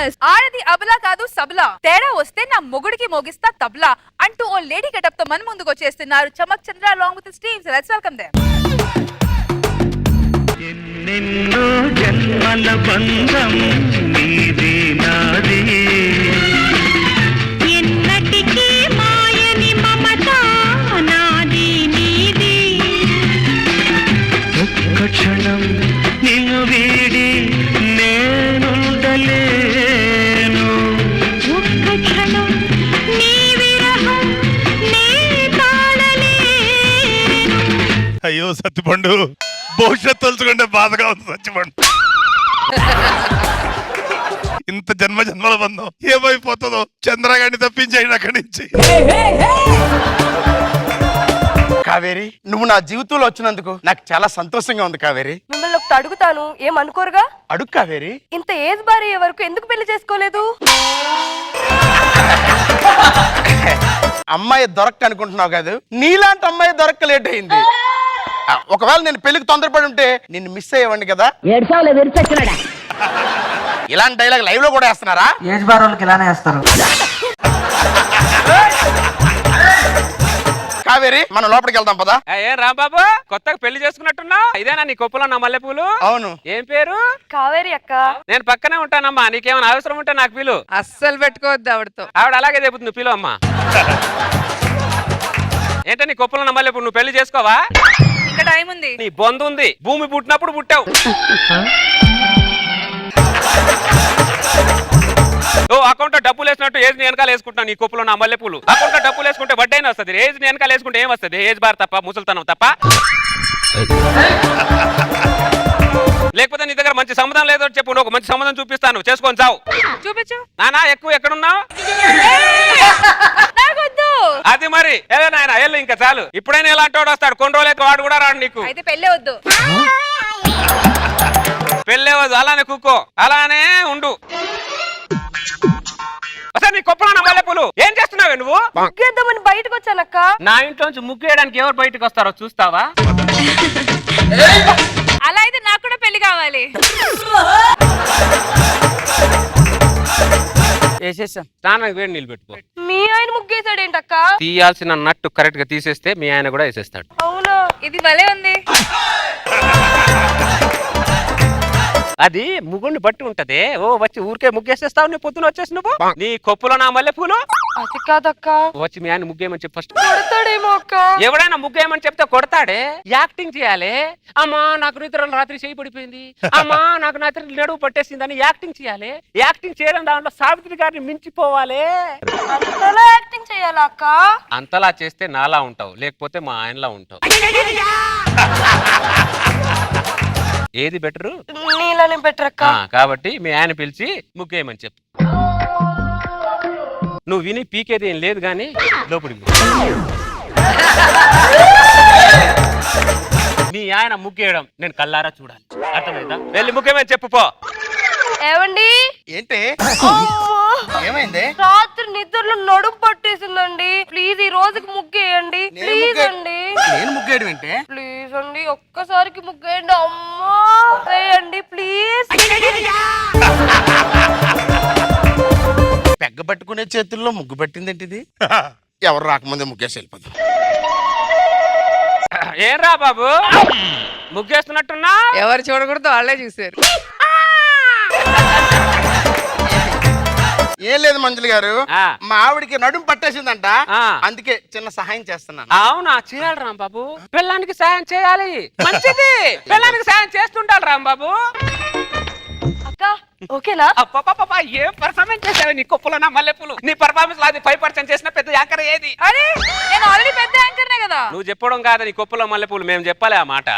Famous. ఆడది అబలా కాదు సబలా, తేడా వస్తే నా మొగుడికి మోగిస్తా తబలా అంటూ ఓ లేడీ గెటప్ తో మన ముందుకు వచ్చేస్తున్నారు చమక్ చంద్ర along with his team. So let's welcome them. ఎన్నెన్నో జన్మల బంధం నీది నాది, ఎన్నటికీ మాయని మమత నాది నీది, ఒక్క క్షణం నిన్ను వీడి నేనుండలేను, ఒక్క క్షణం నీ విరహం నే తాళలేను. అయ్యో సత్తిపండు, భవిష్యత్తు తలుచుకుంటే బాధగా ఉంది సత్తిపండు. ఇంత జన్మల బంధం ఏమైపోతుందో, చంద్రగాడిని తప్పించేయండి అక్కడి నుంచి. కావేరి, నువ్వు నా జీవితంలో వచ్చినందుకు నాకు చాలా సంతోషంగా ఉంది కావేరి. మిమ్మల్ని ఒకటి అడుగుతాను, ఏమనుకోరుగా? అడుగు కావేరి. ఇంత ఏజ్ భార్య వరకు ఎందుకు పెళ్లి చేసుకోలేదు? అమ్మాయి దొరక్క అనుకుంటున్నావు కాదు, నీలాంటి అమ్మాయి దొరక్క లేట్ అయింది. ఒకవేళ నేను పెళ్లికి తొందరపడి ఉంటే నిన్ను మిస్ అయ్యేవాడిని కదా. ఇలాంటి డైలాగ్ లైవ్ లో కూడా వేస్తున్నారా? ఏజ్ బార్ వాళ్ళకి ఇలానే వేస్తారు. కావేరి, మనం లోపలికి వెళ్దాం పదా. ఏం రాంబాబు, కొత్తగా పెళ్లి చేసుకున్నట్టున్నా? ఇదేనా నీ కొప్పులో నా మల్లెపూలు? అవును. ఏం పేరు? కావేరి అక్క. నేను పక్కనే ఉంటానమ్మా, నీకేమైనా అవసరం ఉంటే నాకు పిలు. అస్సలు పెట్టుకోవద్దు ఆవిడతో. ఆవిడ అలాగే చెబుతుంది, నువ్వు పిలు అమ్మా. ఏంటో నీ కొప్పులో నా మల్లెపూలు, నువ్వు పెళ్లి చేసుకోవా? ఇంకా టైం ఉంది. నీ బొందు ఉంది, భూమి పుట్టినప్పుడు పుట్టావు. ఓ అకౌంట్ లో డబ్బులు వేసినట్టు ఏజ్ ని వెనకాల వేసుకుంటున్నావు నీ కొప్పులో నా మల్లెపూలు. అకౌంట్ లో డబ్బులు వేసుకుంటే వడ్డైనా వస్తుంది, ఏజ్ ని వెనకాల వేసుకుంటే ఏం వస్తుంది? ఏజ్ బార్ తప్ప, ముసలితనం తప్ప. లేకపోతే నీ దగ్గర మంచి సంబంధం లేదో చెప్పు, ఒక మంచి సంబంధం చూపిస్తాను, చేసుకొని చావు. చూపించు. నానా ఎక్కువ ఎక్కడున్నావు? అది మరి ఏదో నాయన ఎల్లు, ఇంకా చాలు. ఇప్పుడైనా ఎలాంటి వాడు వస్తాడు, కొన్ని రోజులు అయితే వాడు కూడా రాడు నీకు. అయితే పెళ్ళే వద్దు. పెళ్ళే వద్దు, అలానే కూకో, అలానే ఉండు. అసలు నీ కొప్పులో మల్లెపూలు ఏం చేస్తున్నావే నువ్వు? ముగ్గేద్దామని బయటకు వచ్చానక్క. నా ఇంట్లోంచి ముగ్గు వేయడానికి ఎవరు బయటకు వస్తారో చూస్తావా? అలా అయితే నాకు కూడా పెళ్లి కావాలి. వేసేసాం, స్నానానికి వేడి నీళ్ళు పెట్టుకో. మీ ఆయన ముగ్గేసాడేంటక్క? తీయాల్సిన నట్టు కరెక్ట్ గా తీసేస్తే మీ ఆయన కూడా వేసేస్తాడు. అవునా? ఇది భలే ఉంది. అది ముగ్గుని బట్టి ఉంటది. ఓ వచ్చి ఊరికే ముగ్గేసేస్తావు, నీ పొద్దున వచ్చేసి నువ్వు నీ కొప్పులో నా మల్లెపూలు. అది కాదక్క. వచ్చి మీ ఆయన ముగ్గేయమని చెప్పి ఫస్ట్. కొడతాడేమో అక్క. ఎవడైనా ముగ్గేయమని చెప్తే కొడతాడే, యాక్టింగ్ చేయాలి. అమ్మా నాకు నిద్రలో రాత్రి చేయి పడిపోయింది, అమ్మా నాకు రాత్రి నడువు పట్టేసిందని యాక్టింగ్ చేయాలి. యాక్టింగ్ చేయడం దాంట్లో సావిత్రి గారిని మించిపోవాలి. అంతలా యాక్టింగ్ చేయాలా అక్క? అంతలా చేస్తే నాలా ఉంటావు, లేకపోతే మా ఆయనలా ఉంటావు. ఏది బెటరు? నీలానే బెటర్ అక్క. కాబట్టి మీ ఆయన పిలిచి ముగ్గేయమని చెప్పు. నువ్వు విని పీకేది ఏం లేదు గాని లోపలికి మీ ఆయన ముగ్గేయడం నేను కల్లారా చూడాలి, అర్థమైందా? వెళ్ళి ముగ్గేయమని చెప్పు పో. ఏవండి? ఏంటి? ఏమైంది? రాత్రి నిద్రలో నడుము పట్టేసిందండి, ప్లీజ్ ఈ రోజుకి ముగ్గేయండి. ప్లీజ్ అండి. నేను ముగ్గేయడం ఏంటి? ప్లీజ్ అండి, ఒక్కసారికి ముగ్గేయండి. అమ్మా వేయండి ప్లీజ్. పెగ్గ పట్టుకునే చేతుల్లో ముగ్గు పట్టింది ఏంటిది? ఎవరు రాకముందే ముగ్గేసి వెళ్ళిపోతాం. ఏం రా బాబు ముగ్గేస్తున్నట్టున్నా? ఎవరు చూడకూడదు, వాళ్ళే చూసారు. ఏం లేదు మంజులు గారు, ఆ. మా ఆవిడికి నడుము పట్టేసిందంట, ఆ. అందుకే చిన్న సహాయం చేస్తున్నాను. అవునా, చేయాలి రాంబాబు, పిల్లానికి సాయం చేయాలి, మంచిది. పిల్లానికి సాయం చేస్తుంటాడు రాంబాబు. అక్క ఓకేనా? అప్ప ఏం పర్ఫార్మెన్స్ చేసావు నీ కొప్పులో నా మల్లెపూలు. నీ పర్ఫార్మెన్స్ లాది 5% చేసిన పెద్ద యాంకర్ ఏది? అరే నేను ఆల్రెడీ పెద్ద యాంకర్నే కదా. నువ్వు చెప్పడం కాదు, నీ కొప్పులో మల్లెపూలు మేము చెప్పాలి ఆ మాట.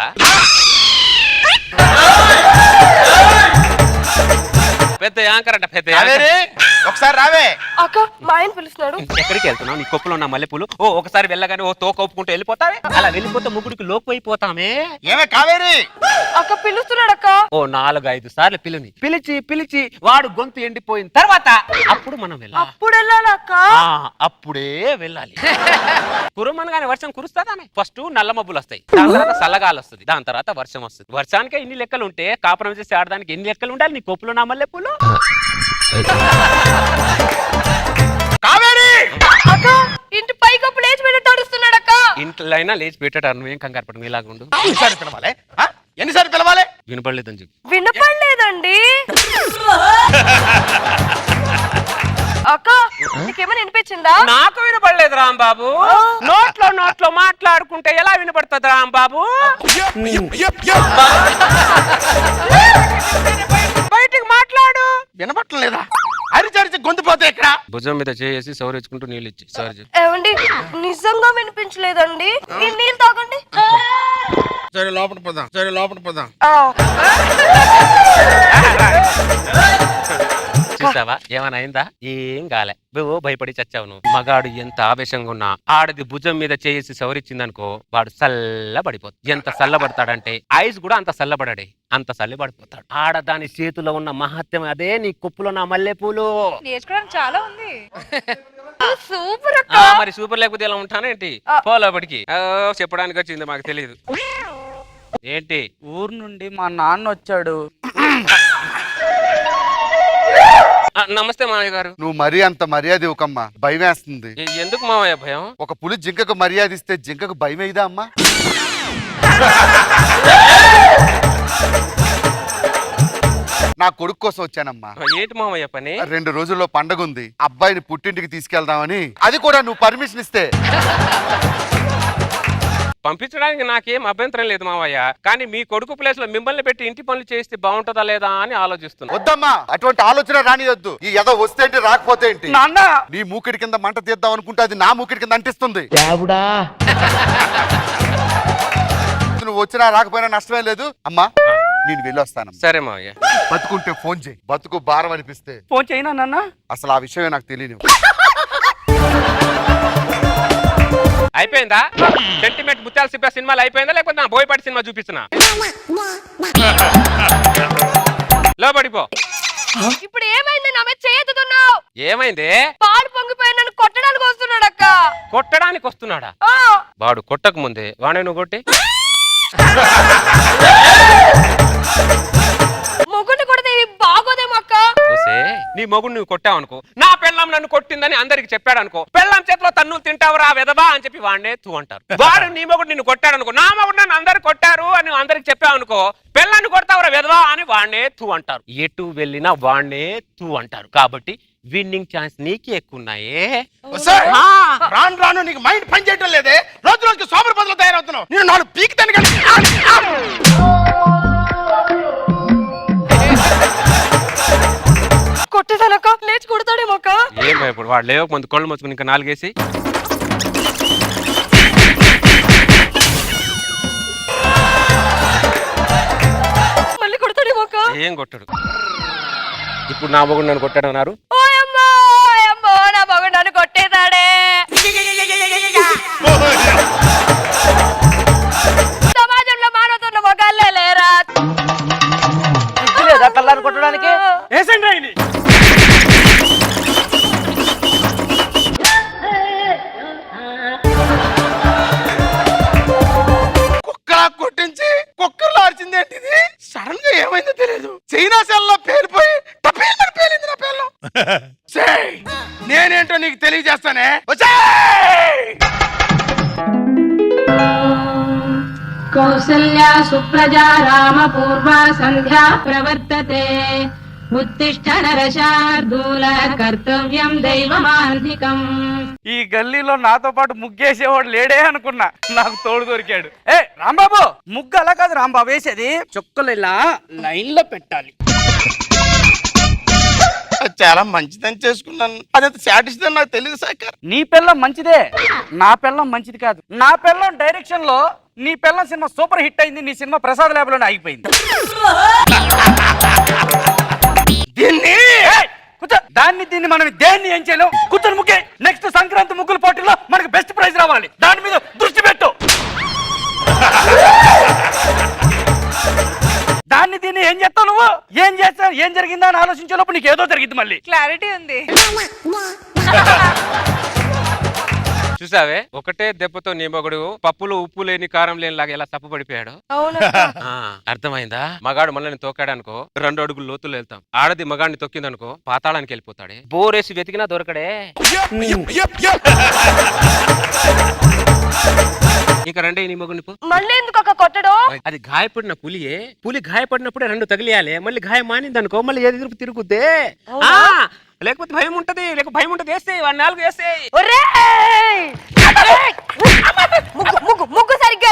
పెద్ద యాంకర్ అంట, పెద్ద యాంకర్. ఒకసారి రావే. అక్క మా ఆయన పిలుస్తున్నాడు. ఎక్కడికి వెళ్తున్నావు? నీ కొప్పులో ఉన్న మల్లెపూలు. ఓ ఒకసారి వెళ్ళగానే ఓ తోక ఒప్పుకుంటూ వెళ్ళిపోతావే, అలా వెళ్ళిపోతే ముగ్గుడికి లోపు అయిపోతామే. ఏమే కావేరి? అక్క పిలుస్తున్నాడు అక్క. ఓ 4-5 సార్లు పిలిచి పిలిచి వాడు గొంతు ఎండిపోయిన తర్వాత అప్పుడు మనం వెళ్ళాలి. అప్పుడు వెళ్ళాలి అక్క. అప్పుడే వెళ్ళాలి. కురుమనగానే వర్షం కురుస్తుందానే. ఫస్ట్ నల్ల మబ్బులు వస్తాయి, దాని తర్వాత చల్లగాలి వస్తుంది, దాని తర్వాత వర్షం వస్తుంది. వర్షానికే ఇన్ని లెక్కలు ఉంటే కాపురం చేసి ఆడడానికి ఎన్ని లెక్కలు ఉండాలి నీ కొప్పులో నా మల్లెపూలు? కావేరి అక్క ఇంటి పైకప్పు లేచి మీద తడుస్తున్నాడు అక్క. ఇంట్లో అయినా లేచి పెట్టాడు, నువ్వేం కంగారు పడు, ఇలాగుండు. ఎన్నిసార్లు పిలవాలి ఎన్నిసార్లు పిలవాలి? వినపడలేదని చెప్పు. వినపడలేదండి. అక్క నీకేమైనా వినిపించిందా? నాకు వినపడలేదు రాంబాబు. నోట్లో మాట్లాడుకుంటే ఎలా వినపడుతుంది రాంబాబు? బయటికి మాట్లాడు. వినపట్టలేదా? అరిచరిచి గొంతుపోతే ఇక్కడ భుజం మీద చేసి సౌరించుకుంటూ నీళ్ళు ఇచ్చి సారీ. ఏమండి నిజంగా వినిపించలేదండి. ఈ నీళ్ళు తాగండి. సరే లోపల పోదాం. చూసావా ఏమైనా అయిందా? ఏం కాలే, నువ్వు భయపడి చచ్చావు. నువ్వు మగాడు ఎంత ఆవేశంగా ఉన్నా ఆడది భుజం మీద చేసి సవరిచ్చిందనుకో వాడు చల్లబడిపోతాడు. ఎంత చల్లబడతాడంటే ఐస్ కూడా అంత చల్లబడాడే, అంత చల్లబడిపోతాడు. ఆడదాని చేతిలో ఉన్న మహత్యం అదే నీ కొప్పులో నా మల్లెపూలు. నేర్చుకోవడానికి చాలా ఉంది. సూపర్ అక్క. మరి సూపర్ లేకపోతే ఎలా ఉంటానేంటి? పోలోపటికి చెప్పడానికి వచ్చింది మాకు తెలియదు. ఏంటి? ఊరు నుండి మా నాన్న వచ్చాడు. నమస్తే మామయ్య గారు. నువ్వు మరీ అంత మర్యాద ఇవ్వకమ్మా, భయం వేస్తుంది. ఎందుకు మామయ్య భయం? ఒక పులి జింకకు మర్యాద ఇస్తే జింకకు భయం వేయదా అమ్మా? నా కొడుకు కోసం వచ్చానమ్మా. ఏంటి మామయ్య పని? 2 రోజుల్లో పండగ ఉంది, అబ్బాయిని పుట్టింటికి తీసుకెళ్దామని. అది కూడా నువ్వు పర్మిషన్ ఇస్తే. పంపించడానికి నాకేం అభ్యంతరం లేదు మావయ్య, కానీ మీ కొడుకు ప్లేస్ లో మిమ్మల్ని పెట్టి ఇంటి పనులు చేస్తే బాగుంటుందా లేదా అని ఆలోచిస్తున్నా. వద్దమ్మా, అటువంటి ఆలోచన రానియొద్దు. ఈ ఎద వస్తే ఏంటి, రాకపోతే ఏంటి? నాన్న నీ మూకిడి కింద మంట తీద్దాం అనుకుంటే అది నా మూకిడి కింద అంటిస్తుంది. నువ్వు వచ్చినా రాకపోయినా నష్టమే లేదు అమ్మా. నేను వెళ్ళొస్తాను. సరే మావయ్య. బతుకుంటే ఫోన్ చేయి, బతుకు భారం అనిపిస్తే ఫోన్ చేయనా నాన్న? అసలు ఆ విషయమే నాకు తెలియదు. అయిపోయిందా? సెంటిమెంట్ ముత్యాల సిబ్బ సినిమాలు అయిపోయిందా, లేకపోతే నా బోయపాటి సినిమా చూపిస్తున్నా? లోపడిపో. ఇప్పుడు ఏమైంది? నా మీద చేయతున్నావు. ఏమైంది? పాలు పొంగిపోయి నన్ను కొట్టడానికి వస్తున్నాడు అక్క. కొట్టడానికి వస్తున్నాడా? వాడు కొట్టక ముందే వాడే నువ్వు కొట్టి. మొగుడిని కొడితే బాగోదేమో అక్క. నీ మొగుడు నువ్వు కొట్టావు అనుకో, నా పెళ్ళం నన్ను కొట్టిందని అందరికి చెప్పాడు అనుకో, పెళ్ళం చేతిలో తన్ను తింటావురా వెదవా అని చెప్పి వాడినే తూ అంటారు. వాడు నీ మొగుడు నిన్ను కొట్టాడు అనుకో, నా మొగుడు నన్ను అందరు కొట్టారు అని అందరికి చెప్పావు అనుకో, పెళ్ళాన్ని కొడతావురా వెదవా అని వాడినే తూ అంటారు. ఎటు వెళ్ళినా వాడినే తూ అంటారు. కాబట్టి విన్నింగ్ ఛాన్స్ నీకే ఎక్కువ ఉన్నాయే. రాను రాను నీకు మైండ్ పని చేయటం లేదే. రోజు రోజుకి సోమరి బదులు తయారవుతున్నావు. నేను 4 పీకుతాను కానీ. కొట్టేసానక్క, లేచి కొడతాడేమో అక్క. ఏం భయపడు, వాడు లేవక ముందు కళ్ళు మూసుకుని ఇంకా 4 వేసి. మళ్ళీ కొడతాడేమో అక్క. ఏం కొట్టడు. ఇప్పుడు నా మొగుడు నన్ను కొట్టాడు అన్నారు. ఓయమ్మో ఓయమ్మో, నా మగడు నన్ను కొట్టేశాడే. సమాజంలో మానవుతున్న మొగాళ్ళే లేరా? లేదా కళ్ళారు కొట్టడానికి? వేసండి రాయిని. కుక్కలా కొట్టించి కుక్కర్లో అరిచింది ఏంటిది? సడన్ గా ఏమైందో తెలియదు. చైనా సెల్లో పేలిపోయి టపేల్మని పేలింది నా పేర్లు. నేనేంటో నీకు తెలియజేస్తానే. కౌసల్యా సుప్రజా రామ పూర్వా సంధ్యా ప్రవర్తతే. ఉత్తిష్ఠ నరశార్దూల కర్తవ్యం దైవమాన్ధికం. ఈ గల్లీలో నాతో పాటు ముగ్గేసేవాడు లేడే అనుకున్నా, నాకు తోడు దొరికాడు. ఏ రాంబాబు, ముగ్గు అలా కాదు రాంబాబు వేసేది, చుక్కలు ఇలా లైన్ లో పెట్టాలి. చాలా మంచిదని చేసుకున్నాను. అదంత సాటిస్ఫై నాకు తెలియదు సాకర్. నీ పిల్లం మంచిదే, నా పిల్లం మంచిది కాదు. నా పిల్లం డైరెక్షన్ లో నీ పిల్లం సినిమా సూపర్ హిట్ అయింది, నీ సినిమా ప్రసాద్ ల్యాబ్ లోనే ఆగిపోయింది. దీన్ని మనం దేన్ని ఏం చేయలేం. కూర్చొని ముగ్గే. నెక్స్ట్ సంక్రాంతి ముగ్గుల పోటీలో మనకు బెస్ట్ ప్రైజ్ రావాలి, దాని మీద దృష్టి పెట్టు. దాన్ని దీన్ని ఏం చేస్తావు నువ్వు? ఏం చేస్తావు, ఏం జరిగిందా అని ఆలోచించే లోపు నీకు ఏదో జరిగింది. మళ్ళీ క్లారిటీ ఉంది. చూసావే ఒకటే దెబ్బతో నీ మొగుడు పప్పులు ఉప్పు లేని కారం లేని లాగా ఎలా తప్పుపడిపోయాడు. అర్థమైందా? మగాడు మనల్ని తోకాడు అనుకో 2 అడుగులు లోతులు వెళ్తాం. ఆడది మగాడిని తొక్కిందనుకో పాతాళానికి వెళ్ళిపోతాడే. బోరేసి వెతికినా దొరకడే. ఇక రండి నీ మొగుడిని పో. మళ్ళీ ఎందుకు అక్క కొట్టడం? అది గాయపడిన పులియే. పులి గాయపడినప్పుడే 2 తగిలియాలి. మళ్ళీ గాయం మానింది అనుకో మళ్ళీ ఎదురు తిరుగుద్దే. లేకపోతే భయం ఉంటది. భయం ఉంటది వేస్తే 4 వేస్తే. ముగ్గు సరిగ్గా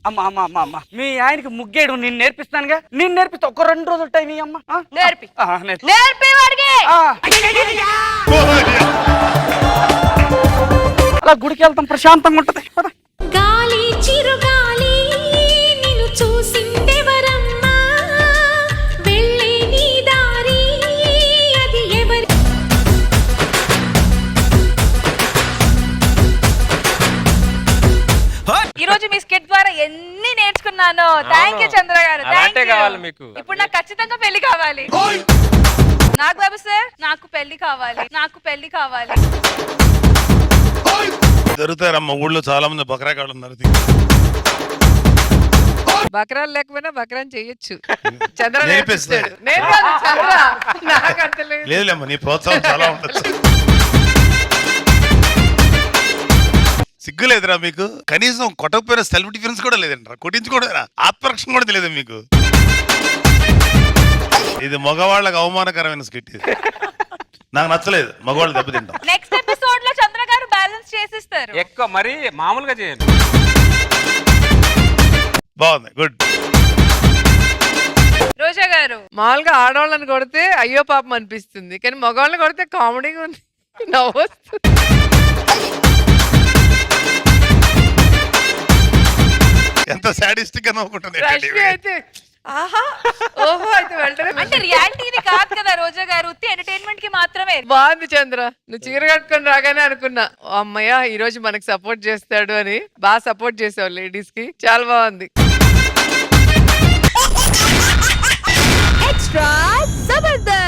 అమ్మ మీ ఆయనకి ముగ్గేయడం నేను నేర్పిస్తానుగా. నేను నేర్పిస్తా. ఒక 2 రోజులు టైం అమ్మ. నేర్పి వాడికి. అలా గుడికి వెళ్తాం, ప్రశాంతంగా ఉంటది. గాలి చిరుగాలి నిన్ను చూసిందెవరమ్మా, వెళ్ళే నీ దారి అది ఎవరి. ఈ రోజు మీ స్కిట్ ద్వారా ఎన్ని నేర్చుకున్నాను. థ్యాంక్ యూ చంద్ర గారు. అలాంటే కావాలి మీకు. ఇప్పుడు నాకు ఖచ్చితంగా పెళ్లి కావాలి. నాకు బాబు సార్ నాకు పెళ్లి కావాలి. దొరుకుతారమ్మ ఊళ్ళో చాలా మంది బకరాగాళ్ళు ఉన్నారు. బకరాలు లేకపోయినా బకరాన్ని చెయ్యొచ్చు. చంద్ర నేర్పిస్తాడు. నేర్పిస్తాడు. నేను కాదు చంద్ర. నాకు అంత లేదు. లేదులేమ్మ నీ ప్రోత్సాహం చాలా ఉంటుంది. సిగ్గులేదురా మీకు? కనీసం కొట్టకపోయిన సెల్ఫ్ డిఫెన్స్ కూడా లేదంటారా? కొట్టించుకోవడం ఆత్మరక్షణ కూడా తెలియదు మీకు. ఇది మగవాళ్ళకి అవమానకరమైన స్కిట్. ఇది నాకు నచ్చలేదు. మగవాళ్ళు దెబ్బతింటాం. నెక్స్ట్ ఎపిసోడ్ లో చంద్ర గారు బ్యాలెన్స్ చేసిస్తారు. ఎక్కువ మరి మామూలుగా చేయండి. బాగుంది. గుడ్. రోజా గారు మామూలుగా ఆడవాళ్ళని కొడితే అయ్యో పాపం అనిపిస్తుంది, కానీ మగవాళ్ళని కొడితే కామెడీగా ఉంది, నవ్వొస్తుంది. ఎంత సాడిస్టిక్ గా నవ్వుకుంటుంది. రష్మి అయితే ఆహా ఓహో అయితే వెళ్ళడం అంటే రియాలిటీ ఇది కాదు కదా రోజా గారు, ఉత్తి ఎంటర్టైన్మెంట్ కి మాత్రమే. బాగుంది చంద్ర. నువ్వు చీర కట్టుకొని రాగానే అనుకున్నా అమ్మయ్య ఈ రోజు మనకు సపోర్ట్ చేస్తాడు అని. బాగా సపోర్ట్ చేసావు లేడీస్ కి, చాలా బాగుంది. ఎక్స్ట్రా జబర్దస్త్.